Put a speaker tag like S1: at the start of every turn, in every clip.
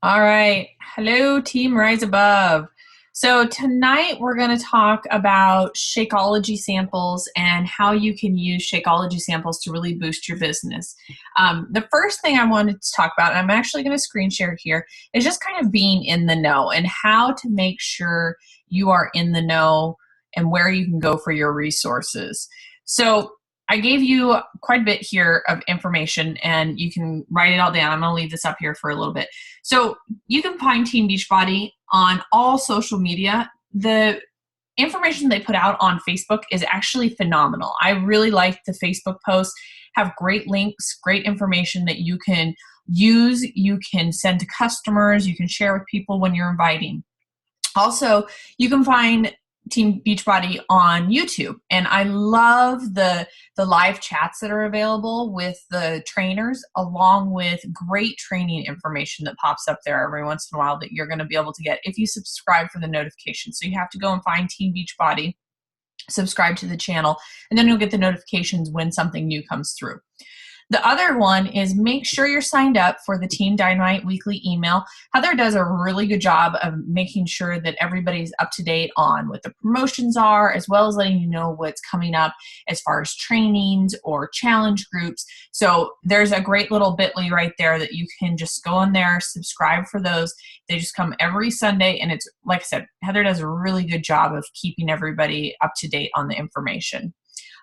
S1: All right. Hello, Team Rise Above. So, tonight we're going to talk about Shakeology samples and how you can use Shakeology samples to really boost your business. The first thing I wanted to talk about, and I'm actually going to screen share here, is just kind of being in the know and how to make sure you are in the know and where you can go for your resources. So, I gave you quite a bit here of information and you can write it all down. I'm going to leave this up here for a little bit. So you can find Team Beachbody on all social media. The information they put out on Facebook is actually phenomenal. I really like the Facebook posts, have great links, great information that you can use, you can send to customers, you can share with people when you're inviting. Also, you can find Team Beachbody on YouTube, and I love the live chats that are available with the trainers, along with great training information that pops up there every once in a while that you're going to be able to get if you subscribe for the notifications. So you have to go and find Team Beachbody, subscribe to the channel, and then you'll get the notifications when something new comes through. The other one is make sure you're signed up for the Team Dynamite weekly email. Heather does a really good job of making sure that everybody's up to date on what the promotions are, as well as letting you know what's coming up as far as trainings or challenge groups. So there's a great little bit.ly right there that you can just go in there, subscribe for those. They just come every Sunday, and it's, like I said, Heather does a really good job of keeping everybody up to date on the information.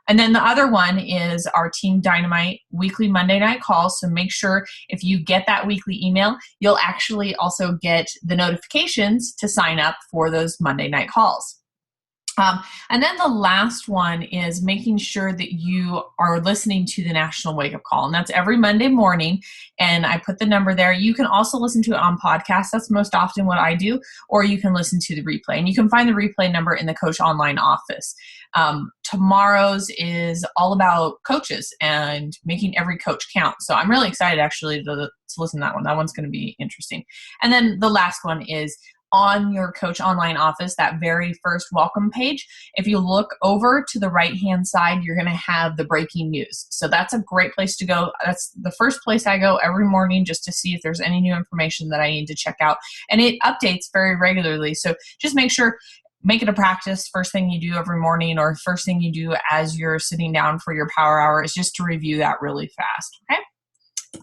S1: And then the other one is our Team Dynamite weekly Monday night calls. So make sure if you get that weekly email, you'll actually also get the notifications to sign up for those Monday night calls. And then the last one is making sure that you are listening to the National Wake Up Call. And that's every Monday morning. And I put the number there. You can also listen to it on podcast. That's most often what I do. Or you can listen to the replay. And you can find the replay number in the Coach Online office. Tomorrow's is all about coaches and making every coach count. So I'm really excited actually to listen to that one. That one's going to be interesting. And then the last one is on your Coach Online office, that very first welcome page. If you look over to the right-hand side, you're going to have the breaking news. So that's a great place to go. That's the first place I go every morning just to see if there's any new information that I need to check out. And it updates very regularly. So just make it a practice. First thing you do every morning, or first thing you do as you're sitting down for your power hour, is just to review that really fast. Okay.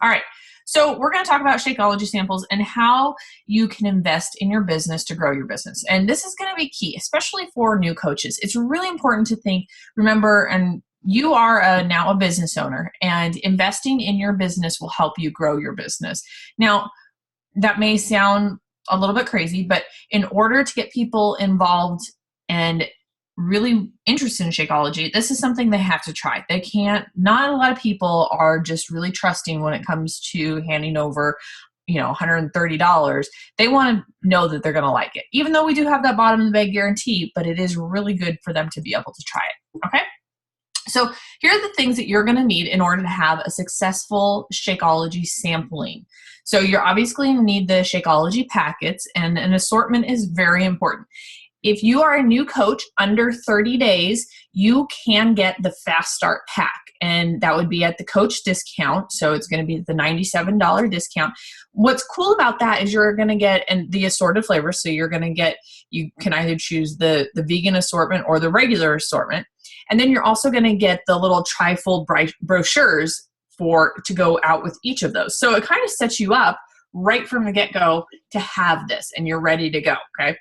S1: All right. So we're going to talk about Shakeology samples and how you can invest in your business to grow your business. And this is going to be key, especially for new coaches. It's really important to remember, and you are now a business owner, and investing in your business will help you grow your business. Now, that may sound a little bit crazy, but in order to get people involved and really interested in Shakeology, this is something they have to try. Not a lot of people are just really trusting when it comes to handing over, $130. They want to know that they're going to like it, even though we do have that bottom of the bag guarantee, but it is really good for them to be able to try it. Okay. So here are the things that you're going to need in order to have a successful Shakeology sampling. So you're obviously going to need the Shakeology packets, and an assortment is very important. If you are a new coach under 30 days, you can get the Fast Start Pack, and that would be at the coach discount. So it's going to be the $97 discount. What's cool about that is you're going to get the assorted flavors. So you can either choose the vegan assortment or the regular assortment. And then you're also going to get the little trifold brochures to go out with each of those. So it kind of sets you up right from the get-go to have this, and you're ready to go. Okay.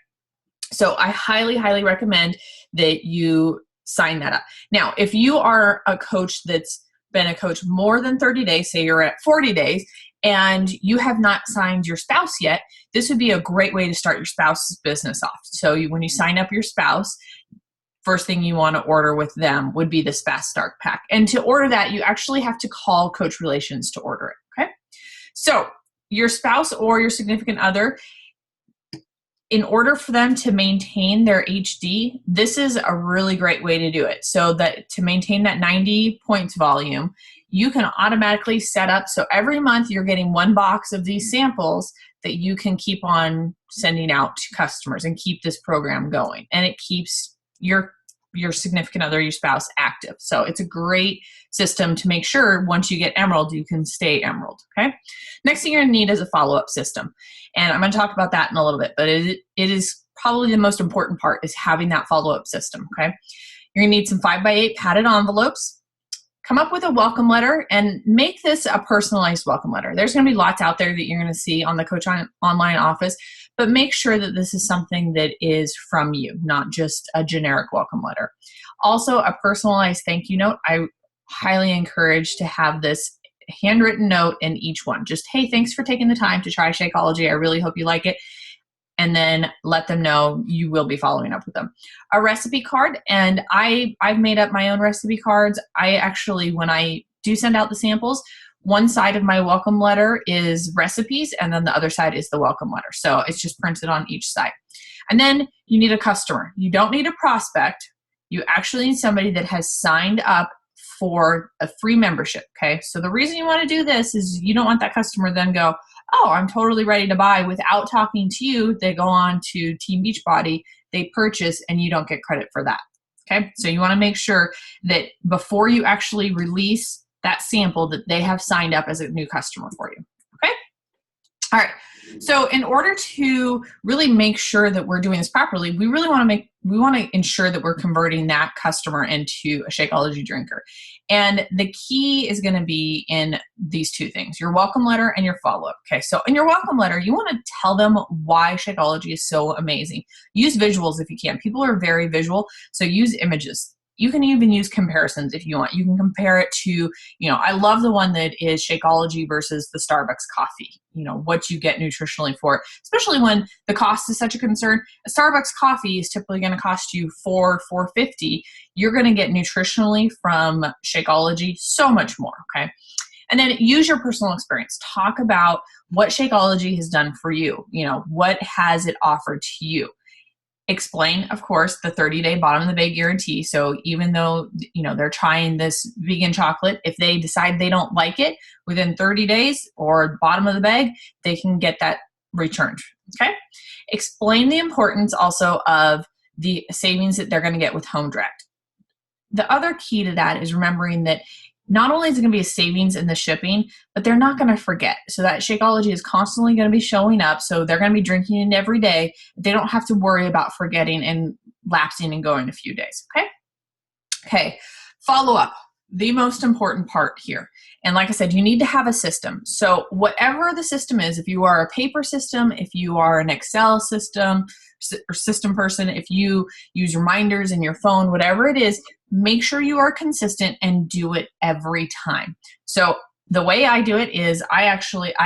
S1: So I highly, highly recommend that you sign that up. Now, if you are a coach that's been a coach more than 30 days, say you're at 40 days, and you have not signed your spouse yet, this would be a great way to start your spouse's business off. So when you sign up your spouse, first thing you want to order with them would be this Fast Start Pack. And to order that, you actually have to call Coach Relations to order it. Okay. So your spouse or your significant other, in order for them to maintain their HD, this is a really great way to do it. So that to maintain that 90 points volume, you can automatically set up. So every month you're getting one box of these samples that you can keep on sending out to customers and keep this program going. And it keeps your your significant other, your spouse, active. So it's a great system to make sure once you get Emerald, you can stay Emerald. Okay. Next thing you're going to need is a follow-up system. And I'm going to talk about that in a little bit, but it is probably the most important part is having that follow-up system. Okay. You're going to need some 5x8 padded envelopes. Come up with a welcome letter and make this a personalized welcome letter. There's going to be lots out there that you're going to see on the Coach Online office, but make sure that this is something that is from you, not just a generic welcome letter. Also, a personalized thank you note. I highly encourage to have this handwritten note in each one. Just, hey, thanks for taking the time to try Shakeology. I really hope you like it. And then let them know you will be following up with them. A recipe card, and I've made up my own recipe cards. I actually, when I do send out the samples, one side of my welcome letter is recipes, and then the other side is the welcome letter. So it's just printed on each side. And then you need a customer. You don't need a prospect. You actually need somebody that has signed up for a free membership, okay? So the reason you want to do this is you don't want that customer then go, oh, I'm totally ready to buy without talking to you. They go on to Team Beachbody, they purchase, and you don't get credit for that, okay? So you want to make sure that before you actually release that sample that they have signed up as a new customer for you, okay? All right, so in order to really make sure that we're doing this properly, we want to ensure that we're converting that customer into a Shakeology drinker. And the key is going to be in these two things, your welcome letter and your follow-up. Okay, so in your welcome letter, you want to tell them why Shakeology is so amazing. Use visuals if you can. People are very visual, so use images. You can even use comparisons if you want. You can compare it to, I love the one that is Shakeology versus the Starbucks coffee, what you get nutritionally for it, especially when the cost is such a concern. A Starbucks coffee is typically going to cost you $4.50. You're going to get nutritionally from Shakeology so much more, okay? And then use your personal experience. Talk about what Shakeology has done for you. What has it offered to you? Explain, of course, the 30-day bottom of the bag guarantee. So even though, they're trying this vegan chocolate, if they decide they don't like it within 30 days or bottom of the bag, they can get that returned, okay? Explain the importance also of the savings that they're going to get with Home Direct. The other key to that is remembering that not only is it going to be a savings in the shipping, but they're not going to forget. So that Shakeology is constantly going to be showing up. So they're going to be drinking it every day. They don't have to worry about forgetting and lapsing and going a few days. Okay. Okay. Follow up. The most important part here. And like I said, you need to have a system. So whatever the system is, if you are a paper system, if you are an Excel system or system person, if you use reminders in your phone, whatever it is, make sure you are consistent and do it every time. So the way I do it is I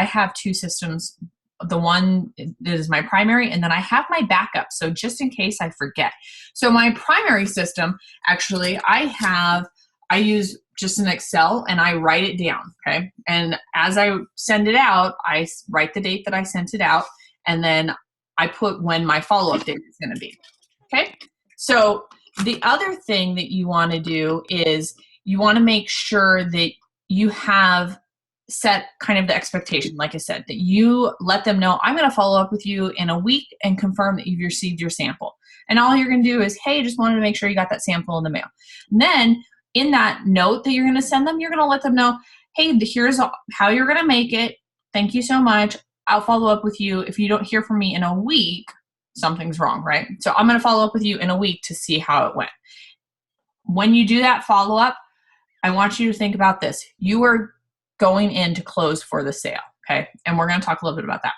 S1: have two systems. The one that is my primary, and then I have my backup. So just in case I forget. So my primary system, actually, I use just an Excel and I write it down, okay? And as I send it out, I write the date that I sent it out, and then I put when my follow-up date is going to be, okay? So the other thing that you want to do is you want to make sure that you have set kind of the expectation, like I said, that you let them know, I'm going to follow up with you in a week and confirm that you've received your sample. And all you're going to do is, hey, just wanted to make sure you got that sample in the mail. And then in that note that you're going to send them, you're going to let them know, hey, here's how you're going to make it. Thank you so much. I'll follow up with you. If you don't hear from me in a week, something's wrong, right? So I'm going to follow up with you in a week to see how it went. When you do that follow-up, I want you to think about this. You are going in to close for the sale, okay? And we're going to talk a little bit about that.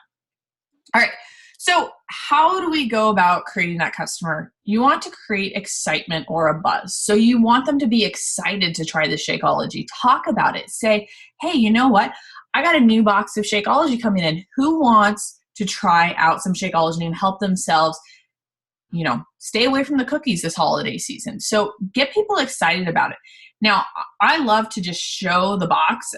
S1: All right. So how do we go about creating that customer? You want to create excitement or a buzz. So you want them to be excited to try the Shakeology. Talk about it. Say, hey, you know what? I got a new box of Shakeology coming in. Who wants to try out some Shakeology and help themselves, stay away from the cookies this holiday season? So get people excited about it. Now, I love to just show the box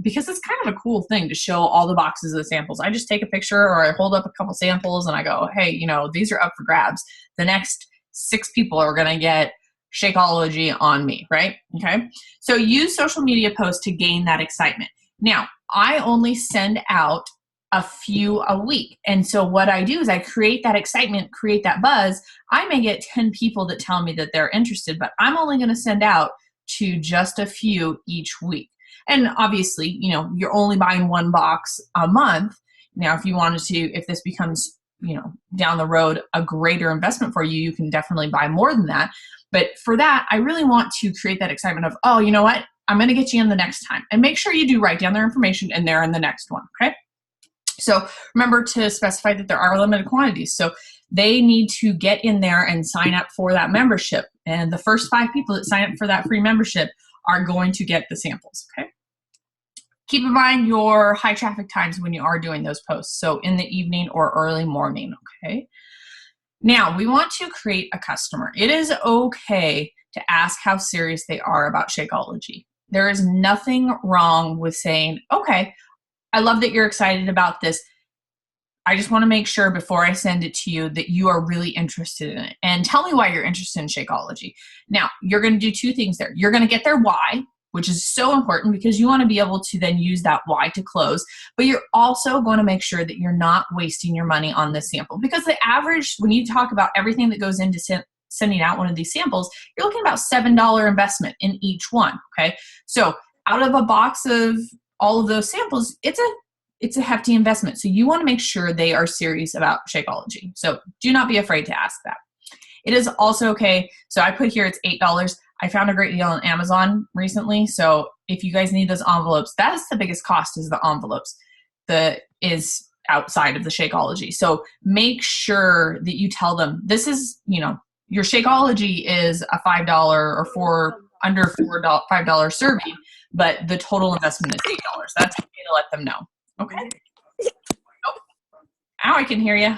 S1: because it's kind of a cool thing to show all the boxes of the samples. I just take a picture or I hold up a couple samples and I go, hey, these are up for grabs. The next 6 people are going to get Shakeology on me, right? Okay. So use social media posts to gain that excitement. Now, I only send out a few a week. And so what I do is I create that excitement, create that buzz. I may get 10 people that tell me that they're interested, but I'm only going to send out to just a few each week. And obviously, you know, you're only buying one box a month. Now, if you wanted to, if this becomes, you know, down the road, a greater investment for you, you can definitely buy more than that. But for that, I really want to create that excitement of, oh, you know what? I'm going to get you in the next time. And make sure you do write down their information and they're in the next one, okay? So remember to specify that there are limited quantities. So they need to get in there and sign up for that membership. And the first 5 people that sign up for that free membership are going to get the samples, okay? Keep in mind your high traffic times when you are doing those posts. So in the evening or early morning, okay? Now, we want to create a customer. It is okay to ask how serious they are about Shakeology. There is nothing wrong with saying, okay, I love that you're excited about this. I just want to make sure before I send it to you that you are really interested in it. And tell me why you're interested in Shakeology. Now, you're going to do 2 things there. You're going to get their why, which is so important because you want to be able to then use that why to close. But you're also going to make sure that you're not wasting your money on this sample. Because the average, when you talk about everything that goes into sending out one of these samples, you're looking at about $7 investment in each one, okay? So out of a box of all of those samples, it's a hefty investment. So you want to make sure they are serious about Shakeology. So do not be afraid to ask that. It is also okay. So I put here it's $8. I found a great deal on Amazon recently. So if you guys need those envelopes, that is the biggest cost, is the envelopes that is outside of the Shakeology. So make sure that you tell them this is, you know, your Shakeology is a $5 or under $5 serving, but the total investment is $8. That's okay to let them know. Okay. Oh, now I can hear you.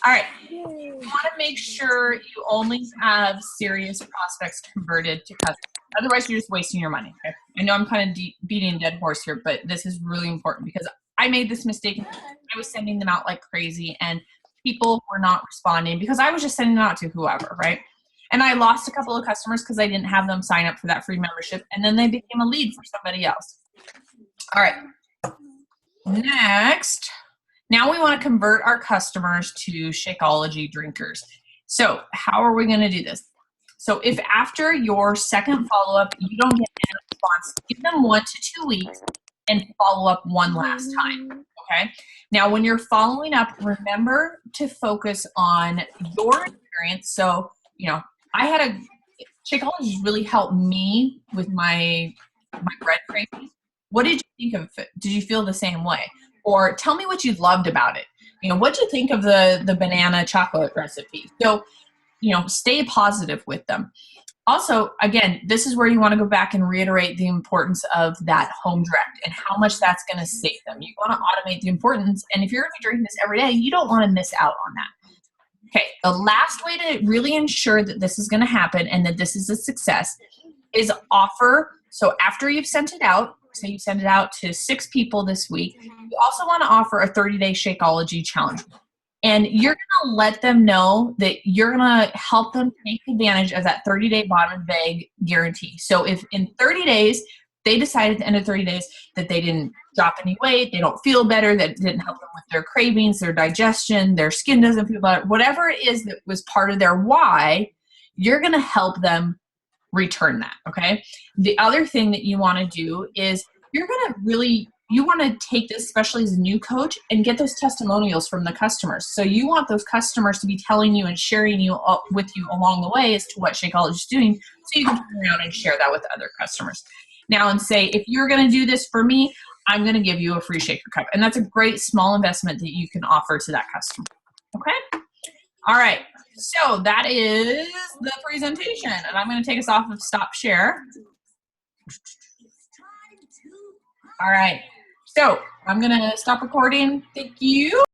S1: All right. You want to make sure you only have serious prospects converted to customers. Otherwise, you're just wasting your money. Okay? I know I'm kind of beating a dead horse here, but this is really important because I made this mistake. I was sending them out like crazy, and people were not responding because I was just sending them out to whoever, right? And I lost a couple of customers because I didn't have them sign up for that free membership, and then they became a lead for somebody else. All right. Next. Now we want to convert our customers to Shakeology drinkers. So how are we going to do this? So if after your second follow-up, you don't get any response, give them 1 to 2 weeks and follow up one last time, okay? Now, when you're following up, remember to focus on your experience. So, you know, Shakeology really helped me with my bread craving. What did you think of it? Did you feel the same way? Or tell me what you loved about it. You know, what do you think of the banana chocolate recipe? So, you know, stay positive with them. Also, again, this is where you want to go back and reiterate the importance of that home direct and how much that's going to save them. You want to automate the importance. And if you're going to be drinking this every day, you don't want to miss out on that. Okay, the last way to really ensure that this is going to happen and that this is a success is offer. So after you've sent it out, say you send it out to 6 people this week, you also want to offer a 30-day Shakeology challenge. And you're going to let them know that you're going to help them take advantage of that 30-day bottom bag guarantee. So if in 30 days, they decide at the end of 30 days that they didn't drop any weight, they don't feel better, that didn't help them with their cravings, their digestion, their skin doesn't feel better, whatever it is that was part of their why, you're going to help them return that, okay? The other thing that you want to do is you want to take this, especially as a new coach, and get those testimonials from the customers. So you want those customers to be telling you and sharing with you along the way as to what Shakeology is doing, so you can turn around and share that with other customers. Now, and say, if you're going to do this for me, I'm going to give you a free shaker cup. And that's a great small investment that you can offer to that customer. Okay? All right. So that is the presentation. And I'm going to take us off of stop share. All right. So I'm going to stop recording. Thank you.